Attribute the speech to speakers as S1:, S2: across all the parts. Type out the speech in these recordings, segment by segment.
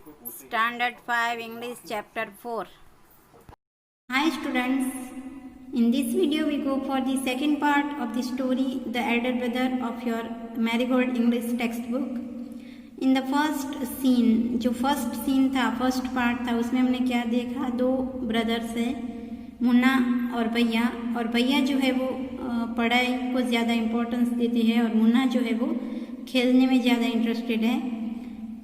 S1: Standard 5 English Chapter 4. Hi students, in this video we go for the second part of the story The Elder Brother of your Marigold English textbook. In the first scene, जो first scene था, first part था, उसमें हमने क्या देखा, दो brothers है, मुन्ना और भैया। और भैया जो है वो पढ़ाई को ज़्यादा इम्पोर्टेंस देते हैं और मुन्ना जो है वो खेलने में ज़्यादा इंटरेस्टेड है।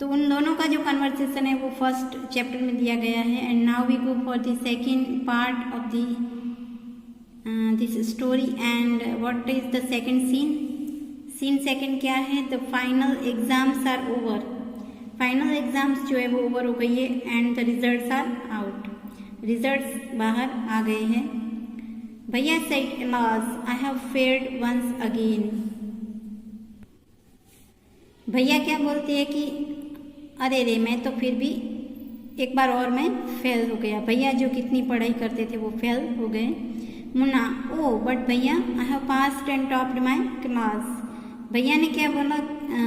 S1: तो उन दोनों का जो कन्वर्सेशन है वो फर्स्ट चैप्टर में दिया गया है। And now we go for the second part of this story. And what is the second scene? Scene second क्या है? The final exams are over. Final exams जो है वो ओवर हो गई है and the results are out. Results बाहर आ गए हैं। भैया said, "Alas, I have failed once again." भैया क्या बोलते हैं कि अरे रे, मैं तो फिर भी एक बार और मैं फेल हो गया। भैया जो कितनी पढ़ाई करते थे वो फेल हो गए। मुन्ना, "ओ बट भैया, I have passed and topped my class." भैया ने क्या बोला,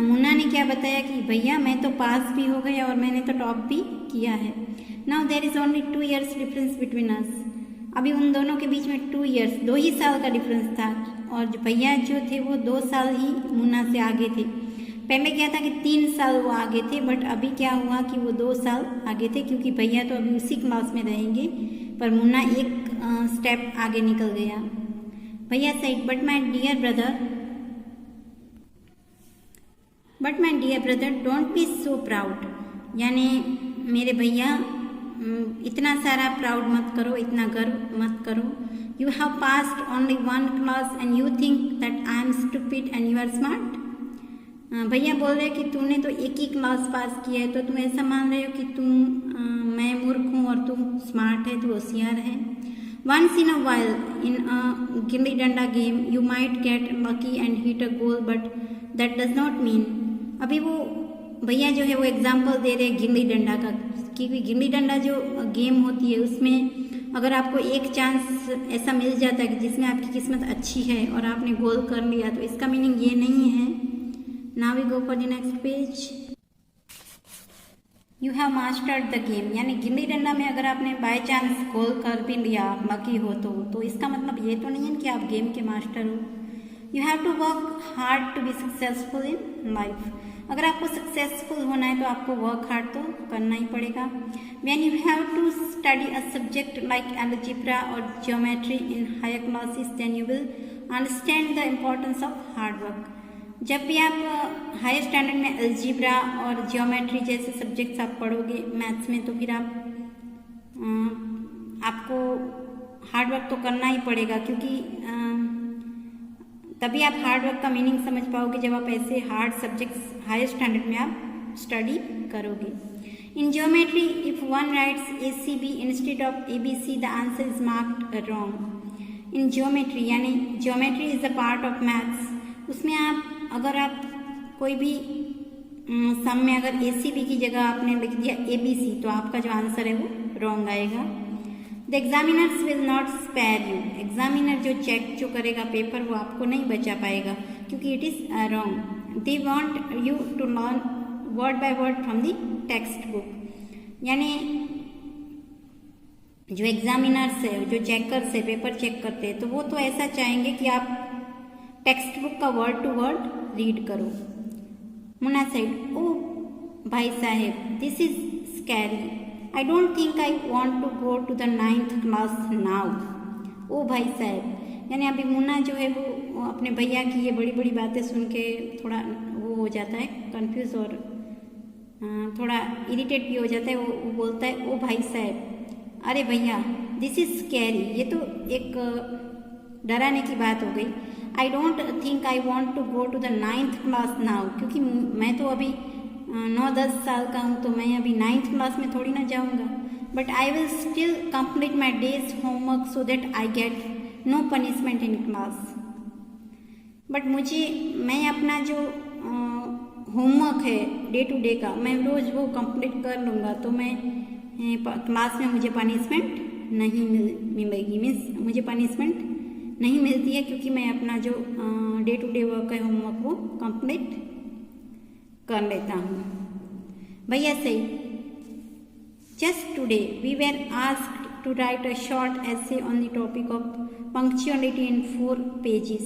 S1: मुन्ना ने क्या बताया कि भैया मैं तो पास भी हो गया और मैंने तो टॉप भी किया है। Now there is only 2 years difference between us. अभी उन दोनों के बीच में 2 years, 2 ही साल का डिफरेंस था। और जो भैया जो थे वो 2 साल ही मुन्ना से आगे थे। पहले क्या था कि 3 साल वो आगे थे, बट अभी क्या हुआ कि वो 2 साल आगे थे, क्योंकि भैया तो अभी उसी क्लास में रहेंगे, पर मुन्ना एक स्टेप आगे निकल गया। भैया said, but my dear brother don't be so proud. यानी मेरे भैया, इतना सारा प्राउड मत करो, इतना गर्व मत करो। You have passed only 1 class and you think that I am stupid and you are smart. भैया बोल रहे कि तूने तो एक ही क्लास पास किया है, तो तुम ऐसा मान रहे हो कि मैं मूर्ख हूँ और तुम स्मार्ट है, तू होशियार है। Once in a while in a gilli danda game you might get lucky and hit a goal, but that does not mean. अभी वो भैया जो है वो एग्जाम्पल दे रहे गिल्ली डंडा का, क्योंकि गिल्ली डंडा जो गेम होती है उसमें अगर आपको एक चांस ऐसा मिल जाता है कि जिसमें आपकी किस्मत अच्छी है और आपने गोल कर लिया, तो इसका मीनिंग ये नहीं है। Now we go for the next page. You have mastered the game. यानी गिल्ली डंडा में अगर आपने बाय चांस गोल कर भी लिया, आप लकी हो, तो इसका मतलब ये तो नहीं है कि आप गेम के मास्टर हो। You have to work hard to be successful in life. अगर आपको सक्सेसफुल होना है तो आपको वर्क हार्ड तो करना ही पड़ेगा। When you have to study a subject like algebra और geometry in higher classes, then you will understand the importance of hard work. जब भी आप हायर स्टैंडर्ड में अलजेब्रा और ज्योमेट्री जैसे सब्जेक्ट्स आप पढ़ोगे मैथ्स में, तो फिर आपको हार्ड वर्क तो करना ही पड़ेगा, क्योंकि तभी आप हार्ड वर्क का मीनिंग समझ पाओगे जब आप ऐसे हार्ड सब्जेक्ट्स हायर स्टैंडर्ड में आप स्टडी करोगे। In geometry if one writes ACB instead of ABC, the answer is marked wrong. In geometry, यानी geometry is a part of maths, उसमें अगर आप कोई भी सम में अगर ACB की जगह आपने लिख दिया ABC, तो आपका जो आंसर है वो रॉन्ग आएगा। The examiners will not spare you. Examiner जो चेक जो करेगा पेपर, वो आपको नहीं बचा पाएगा, क्योंकि it is wrong. They want you to learn word by word from the text book. यानी जो एग्जामिनर्स है, जो चेकर्स है, पेपर चेक करते हैं, तो वो तो ऐसा चाहेंगे कि आप टेक्स्ट बुक का वर्ड टू वर्ड रीड करो। मुन्ना सेड, "ओ भाई साहेब, this is scary. I don't think I want to go to the 9th class now." ओ भाई साहब, यानी अभी मुन्ना जो है वो अपने भैया की ये बड़ी बड़ी बातें सुन के थोड़ा वो हो जाता है, कंफ्यूज और थोड़ा इरिटेट भी हो जाता है। वो बोलता है, "ओ भाई साहब, अरे भैया, दिस इज स्कैरी। ये तो एक डराने की बात हो गई। I don't think I want to go to the 9th class now, क्योंकि मैं तो अभी 9-10 साल का हूँ, तो मैं अभी 9th क्लास में थोड़ी ना जाऊँगा। But I will still complete my day's homework so that I get no punishment in class. But मैं अपना जो होमवर्क है डे टू डे का, मैं रोज़ वो कंप्लीट कर लूँगा, तो मैं क्लास में मुझे पनिशमेंट नहीं मिलेगी। मीन्स मुझे पनिशमेंट नहीं मिलती है, क्योंकि मैं अपना जो डे टू डे वर्क है, होमवर्क, वो कंप्लीट कर लेता हूँ। भैया सही, Just today, we were asked to write a short essay on the topic of punctuality in 4 pages.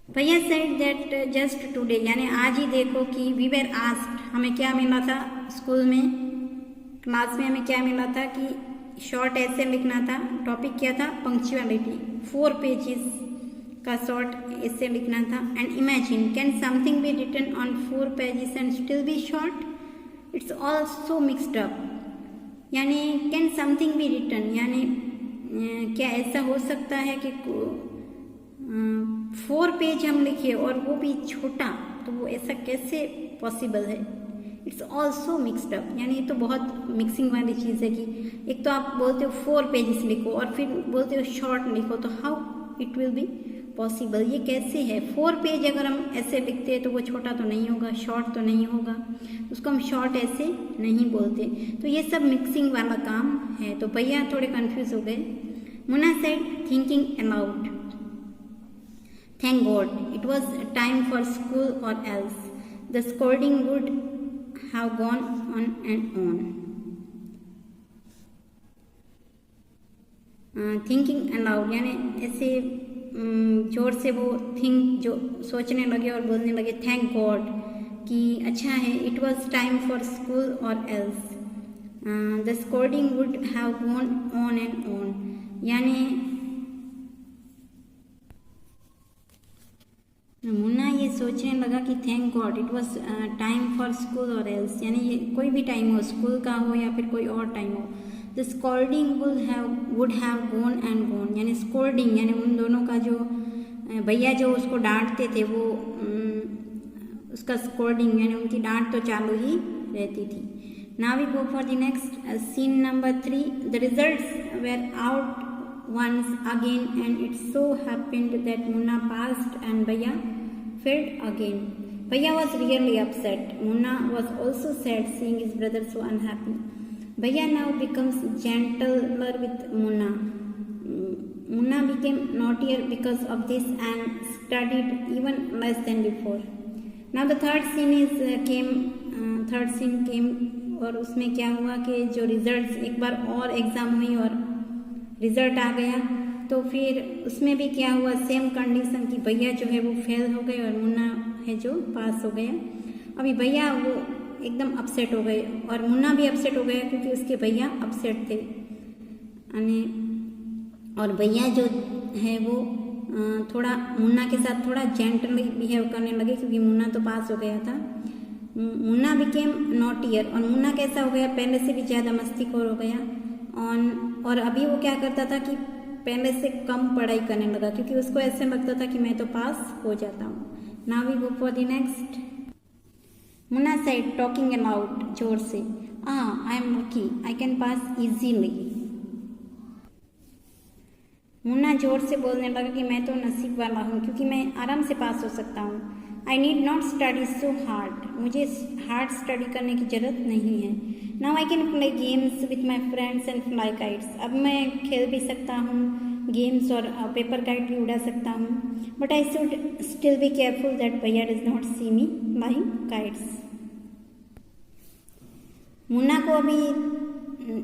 S1: भैया said that just today, यानी आज ही देखो कि we were asked, हमें क्या मिला था स्कूल में, क्लास में हमें क्या मिला था कि शॉर्ट ऐसे लिखना था. टॉपिक क्या था? पंक्चुअलिटी. 4 पेजेस का शॉर्ट ऐसे लिखना था. And imagine, can something be written on 4 pages and still be short? It's also mixed up. यानी कैन समथिंग बी रिटन, यानी क्या ऐसा हो सकता है कि 4 पेज हम लिखे और वो भी छोटा, तो वो ऐसा कैसे पॉसिबल है? इट्स ऑल्सो मिक्सड अप, यानी ये तो बहुत मिक्सिंग वाली चीज़ है कि एक तो आप बोलते हो 4 पेजेस लिखो और फिर बोलते हो शॉर्ट लिखो, तो how it will be possible? ये कैसे है? 4 पेज अगर हम ऐसे लिखते हैं तो वो छोटा तो नहीं होगा, शॉर्ट तो नहीं होगा, उसको हम शॉर्ट ऐसे नहीं बोलते. तो ये सब मिक्सिंग वाला काम है. तो भैया थोड़े कंफ्यूज हो गए. Munna said thinking aloud, thank God it was time for school or else the scolding would have gone on and on. Thinking aloud, यानी ऐसे जोर से वो थिंक जो सोचने लगे और बोलने लगे थैंक गॉड कि अच्छा है. It was time for school or else the scolding would have gone on and on. यानी मुन्ना ये सोचने लगा कि thank God it was time for school or else, यानी ये कोई भी टाइम हो, स्कूल का हो या फिर कोई और टाइम हो. The scolding would have gone and gone, यानी स्कोल्डिंग यानी उन दोनों का जो भैया जो उसको डांटते थे वो उसका स्कोल्डिंग यानी उनकी डांट तो चालू ही रहती थी. Now we go for the next scene number 3. The results were out once again and it so happened that Munna passed and Bhaiya failed again. Bhaiya was really upset. Munna was also sad seeing his brother so unhappy. Bhaiya now becomes gentler with Munna. Munna became naughtier because of this and studied even less than before. Now the third scene came और उसमें क्या हुआ कि जो results एक बार और exam हुई और रिजल्ट आ गया, तो फिर उसमें भी क्या हुआ, सेम कंडीशन की भैया जो है वो फेल हो गए और मुन्ना है जो पास हो गया. अभी भैया वो एकदम अपसेट हो गए और मुन्ना भी अपसेट हो गया क्योंकि उसके भैया अपसेट थे. और भैया जो है वो थोड़ा मुन्ना के साथ थोड़ा जेंटली बिहेव करने लगे क्योंकि मुन्ना तो पास हो गया था. मुन्ना बिकेम नॉटियर और मुन्ना कैसा हो गया, पहले से भी ज़्यादा मस्तीखोर हो गया. और अभी वो क्या करता था कि पहले से कम पढ़ाई करने लगा क्योंकि उसको ऐसे लगता था कि मैं तो पास हो जाता हूँ. Now we go for the next. Munna said talking aloud, जोर से, I am lucky I can pass easily. Munna जोर से बोलने लगा कि मैं तो नसीब वाला हूँ क्योंकि मैं आराम से पास हो सकता हूँ. I need not study so hard, मुझे हार्ड स्टडी करने की ज़रूरत नहीं है. Now I can play games with my friends and fly kites, अब मैं खेल भी सकता हूँ गेम्स और पेपर काइट भी उड़ा सकता हूँ. But I should still be careful that भैया does not see me flying kites. Munna को अभी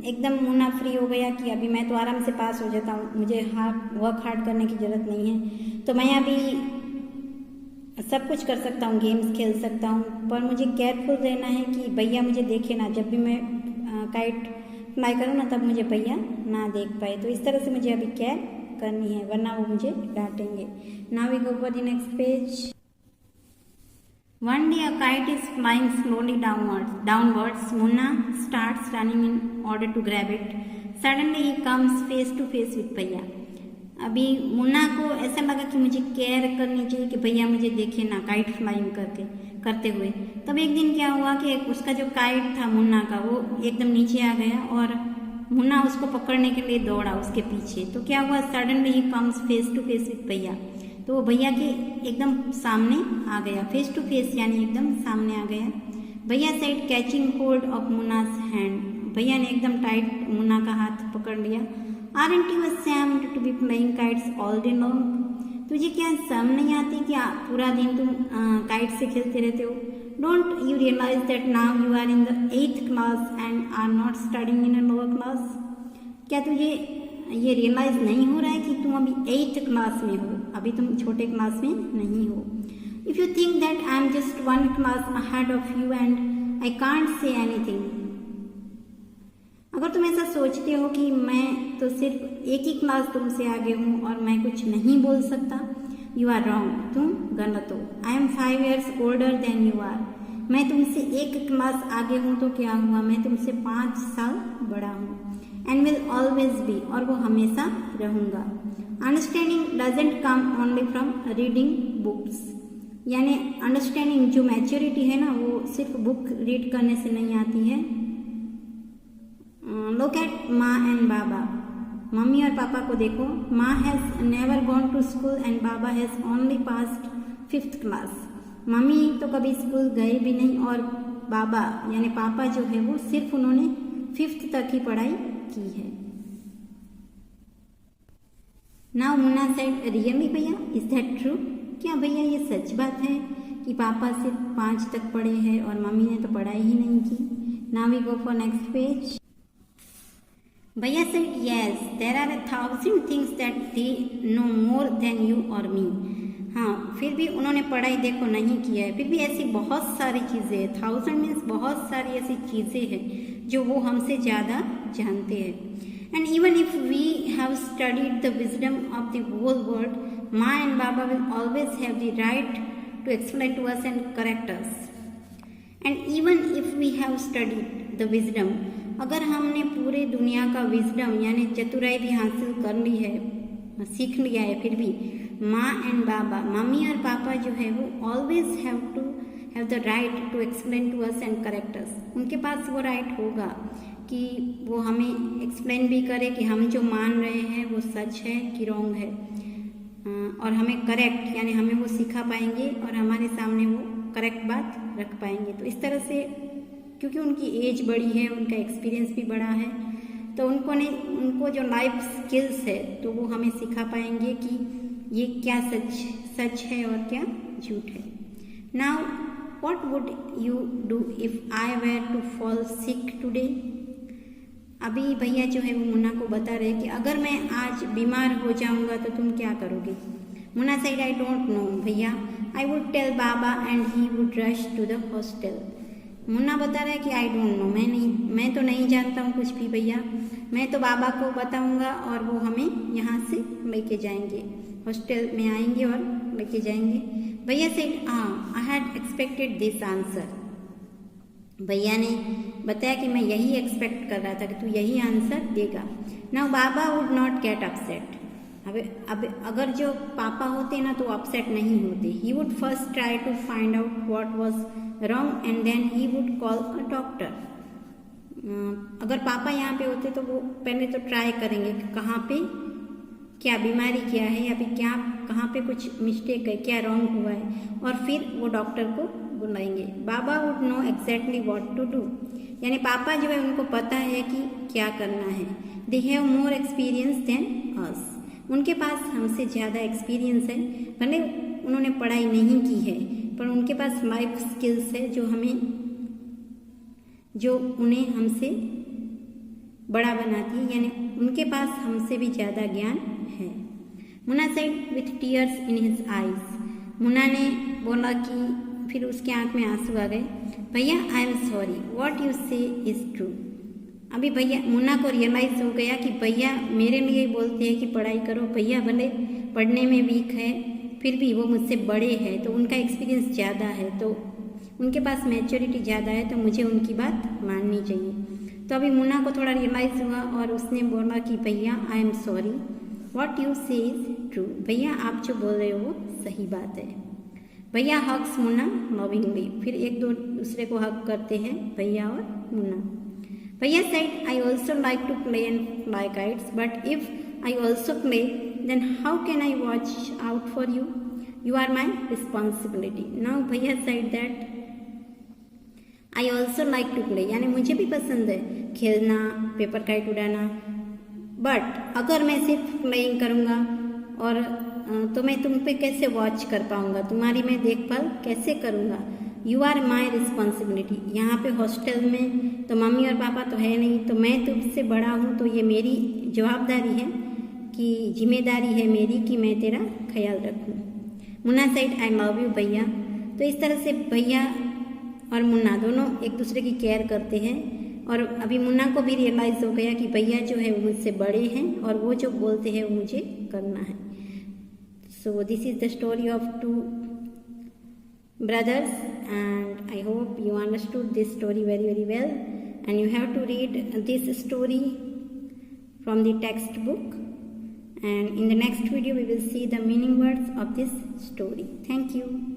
S1: एकदम मुन्ना फ्री हो गया कि अभी मैं तो आराम से पास हो जाता हूँ, मुझे वर्क हार्ड करने की ज़रूरत नहीं है, तो मैं अभी सब कुछ कर सकता हूँ, गेम्स खेल सकता हूँ, पर मुझे केयरफुल रहना है कि भैया मुझे देखे ना, जब भी मैं काइट फ्लाई करूँ ना तब मुझे भैया ना देख पाए. तो इस तरह से मुझे अभी केयर करनी है वरना वो मुझे डांटेंगे. Now we go for the next page. One day a kite is flying slowly downwards. Munna starts running in order to grab it. Suddenly he comes face to face with भैया. अभी मुन्ना को ऐसा लगा कि मुझे केयर करनी चाहिए कि भैया मुझे देखे ना काइट फ्लाइंग करते हुए. तब एक दिन क्या हुआ कि उसका जो काइट था मुन्ना का वो एकदम नीचे आ गया और मुन्ना उसको पकड़ने के लिए दौड़ा उसके पीछे. तो क्या हुआ, सडनली ही comes face to face with भैया. तो वो भैया के एकदम सामने आ गया, फेस टू फेस यानी एकदम सामने आ गया. भैया said catching hold of Munna's hand, भैया ने एकदम टाइट मुन्ना का हाथ पकड़ लिया. Aren't you ashamed to be playing kites all day long? तुझे क्या शर्म नहीं आती क्या पूरा दिन तुम काइट से खेलते रहते हो? Don't you realise that now you are in the 8th class and are not studying in a lower class? क्या तुझे ये रियलाइज नहीं हो रहा है कि तुम अभी 8th क्लास में हो, अभी तुम छोटे क्लास में नहीं हो? If you think that I am just 1 class ahead of you and I can't say anything, अगर तुम ऐसा सोचते हो कि मैं तो सिर्फ एक ही क्लास तुमसे आगे हूँ और मैं कुछ नहीं बोल सकता, यू आर रॉन्ग, तुम गलत हो। I am 5 years older than you are, मैं तुमसे एक क्लास आगे हूँ तो क्या हुआ, मैं तुमसे 5 साल बड़ा हूँ। एंड विल ऑलवेज बी, और वो हमेशा रहूँगा। Understanding doesn't come only from reading books, यानी अंडरस्टैंडिंग जो मैच्योरिटी है ना वो सिर्फ बुक रीड करने से नहीं आती है। Look at maa and baba, mummy और पापा को देखो। Maa has never gone to school and baba has only passed 5th class. Mummy तो कभी स्कूल गए भी नहीं और बाबा यानी पापा जो है वो सिर्फ उन्होंने 5th तक ही पढ़ाई की है। नाउ मुन्ना सेड रियली भैया, इज दैट ट्रू? क्या भैया ये सच बात है कि पापा सिर्फ 5 तक पढ़े हैं और मम्मी ने तो पढ़ाई ही नहीं की? Now we go for next page. भैया said yes, there are 1,000 things that they know more than you or me. हाँ, फिर भी उन्होंने पढ़ाई देखो नहीं किया है, फिर भी ऐसी बहुत सारी चीज़ें हैं, 1000 मीन्स बहुत सारी ऐसी चीज़ें हैं जो वो हमसे ज़्यादा जानते हैं। And even if we have studied the wisdom of the whole world, माँ एंड बाबा will always have the right to explain to us and correct us. And even if we have studied the wisdom, अगर हमने पूरे दुनिया का wisdom यानी चतुराई भी हासिल कर ली है, सीख लिया है, फिर भी माँ एंड बाबा, मम्मी और पापा जो है वो always have the right to explain to us and correct us. उनके पास वो राइट होगा कि वो हमें एक्सप्लेन भी करे कि हम जो मान रहे हैं वो सच है कि रॉन्ग है, और हमें करेक्ट यानी हमें वो सिखा पाएंगे और हमारे सामने वो करेक्ट बात रख पाएंगे। तो इस तरह से क्योंकि उनकी एज बड़ी है, उनका एक्सपीरियंस भी बड़ा है, तो उनको जो लाइफ स्किल्स है तो वो हमें सिखा पाएंगे कि ये क्या सच है और क्या झूठ है। Now what would you do if I were to fall sick today? अभी भैया जो है वो मुन्ना को बता रहे कि अगर मैं आज बीमार हो जाऊंगा तो तुम क्या करोगे? Munna said I don't know भैया, आई वुड टेल बाबा and he would rush to the hostel. Munna बता रहा है कि आई डोंट नो, मैं तो नहीं जानता हूँ कुछ भी भैया, मैं तो बाबा को बताऊंगा और वो हमें यहाँ से लेके जाएंगे, हॉस्टल में आएंगे और लेके जाएंगे। भैया said I had expected this answer, भैया ने बताया कि मैं यही एक्सपेक्ट कर रहा था कि तू यही आंसर देगा। Now Baba would not get upset, अब अगर जो पापा होते ना तो अपसेट नहीं होते। He would first try to find out what was wrong and then he would call a doctor. अगर पापा यहाँ पे होते तो वो पहले तो ट्राई करेंगे कि कहाँ पे क्या बीमारी क्या है या फिर क्या कहाँ पे कुछ मिस्टेक है, क्या रॉन्ग हुआ है, और फिर वो डॉक्टर को बुलाएंगे। बाबा would know exactly what to do, यानी पापा जो है उनको पता है कि क्या करना है। They have more experience than us, उनके पास हमसे ज़्यादा एक्सपीरियंस है, भले उन्होंने पढ़ाई नहीं की है पर उनके पास लाइफ स्किल्स है जो उन्हें हमसे बड़ा बनाती है, यानी उनके पास हमसे भी ज़्यादा ज्ञान है। Munna said with tears in his eyes, Munna ने बोला कि फिर उसके आंख में आंसू आ गए, भैया I am sorry, what you से इज़ ट्रू। अभी भैया मुन्ना को रियलाइज़ हो गया कि भैया मेरे लिए बोलते हैं कि पढ़ाई करो, भैया भले पढ़ने में वीक है फिर भी वो मुझसे बड़े हैं तो उनका एक्सपीरियंस ज़्यादा है, तो उनके पास मैच्योरिटी ज़्यादा है, तो मुझे उनकी बात माननी चाहिए। तो अभी मुन्ना को थोड़ा रियलाइज़ हुआ और उसने बोला कि भैया I am sorry, what you से इज़ ट्रू, भैया आप जो बोल रहे हो वो सही बात है। भैया हग्स मुन्ना लविंगली, फिर एक दूसरे को हग करते हैं भैया और मुन्ना। भैया said I also like to play and fly kites, but if I also play then how can I watch out for you? You are my responsibility. Now भैया said that I also like to play, यानी मुझे भी पसंद है खेलना, paper kite उड़ाना, but अगर मैं सिर्फ प्लेइंग करूँगा और तो मैं तुम पे कैसे वॉच कर पाऊँगा, तुम्हारी मैं देखभाल कैसे करूँगा। You are my responsibility. यहाँ पे हॉस्टल में तो मम्मी और पापा तो है नहीं, तो मैं तुझसे बड़ा हूँ, तो ये मेरी जवाबदारी है कि जिम्मेदारी है मेरी कि मैं तेरा ख्याल रखूँ। Munna said I love you भैया। तो इस तरह से भैया और मुन्ना दोनों एक दूसरे की केयर करते हैं, और अभी मुन्ना को भी रियलाइज़ हो गया कि भैया जो है वो मुझसे बड़े हैं और वो जो बोलते हैं वो मुझे करना है। So this is the story of two brothers, and I hope you understood this story very well, and you have to read this story from the textbook, and in the next video we will see the meaning words of this story. Thank you.